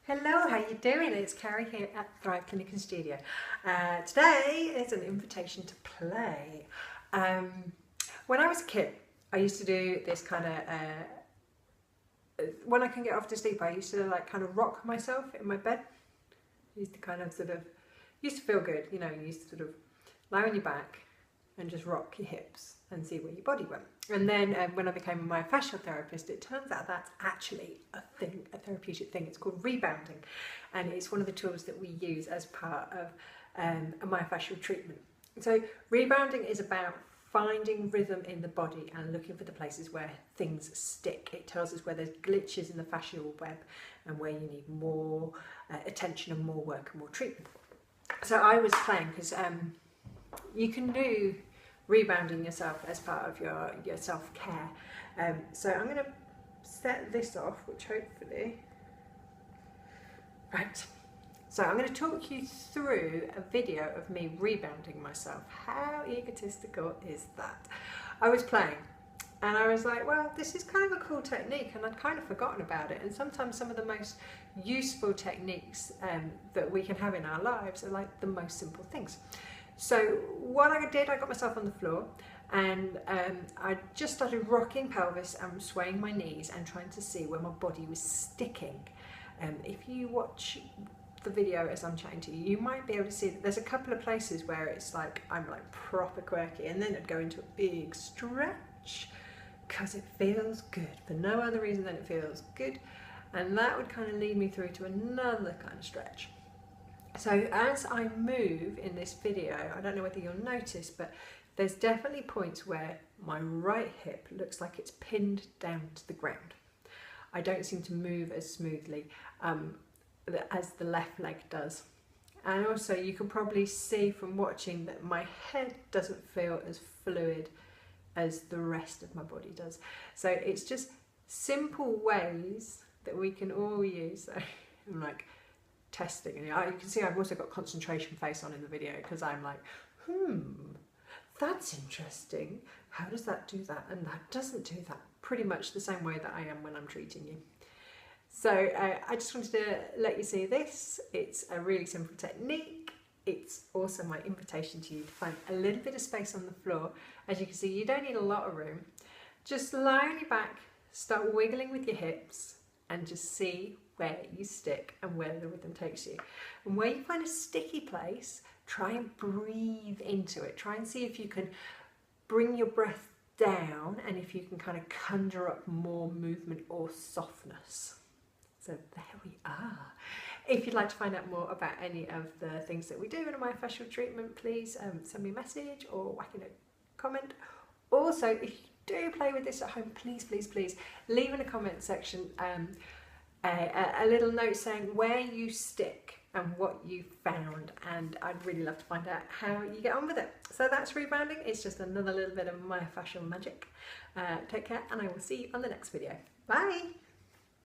Hello, how you doing? It's Carrie here at Thrive Clinic and Studio. Today is an invitation to play. When I was a kid, I used to do this kind of, when I can get off to sleep, I used to like kind of rock myself in my bed. I used to kind of used to feel good, you know, you used to sort of lie on your back and just rock your hips and see where your body went. And then when I became a myofascial therapist, it turns out that's actually a thing, a therapeutic thing. It's called rebounding, and it's one of the tools that we use as part of a myofascial treatment. So rebounding is about finding rhythm in the body and looking for the places where things stick. It tells us where there's glitches in the fascial web and where you need more attention and more work and more treatment. So I was playing because you can do rebounding yourself as part of your self-care. So I'm going to set this off, which hopefully... Right. So I'm going to talk you through a video of me rebounding myself. How egotistical is that? I was playing and I was like, well, this is kind of a cool technique, and I'd kind of forgotten about it. And sometimes some of the most useful techniques that we can have in our lives are like the most simple things. So what I did, I got myself on the floor and I just started rocking pelvis and swaying my knees and trying to see where my body was sticking. If you watch the video as I'm chatting to you, you might be able to see that there's a couple of places where it's like I'm like proper quirky, and then it'd go into a big stretch because it feels good for no other reason than it feels good, and that would kind of lead me through to another kind of stretch. So as I move in this video, I don't know whether you'll notice, but there's definitely points where my right hip looks like it's pinned down to the ground. I don't seem to move as smoothly as the left leg does. And also you can probably see from watching that my head doesn't feel as fluid as the rest of my body does. So it's just simple ways that we can all use. So I'm like testing, and you can see I've also got concentration face on in the video because I'm like, that's interesting. How does that do that? And that doesn't do that. Pretty much the same way that I am when I'm treating you. So I just wanted to let you see this. It's a really simple technique. It's also my invitation to you to find a little bit of space on the floor. As you can see, you don't need a lot of room. Just lie on your back, start wiggling with your hips, and just see where you stick and where the rhythm takes you. And where you find a sticky place, try and breathe into it. Try and see if you can bring your breath down and if you can kind of conjure up more movement or softness. So there we are. If you'd like to find out more about any of the things that we do in a myofascial treatment, please send me a message or whack in a comment. Also, if you do play with this at home, please leave in the comment section a little note saying where you stick and what you found, and I'd really love to find out how you get on with it. So that's rebounding. It's just another little bit of myofascial magic. Take care, and I will see you on the next video. Bye.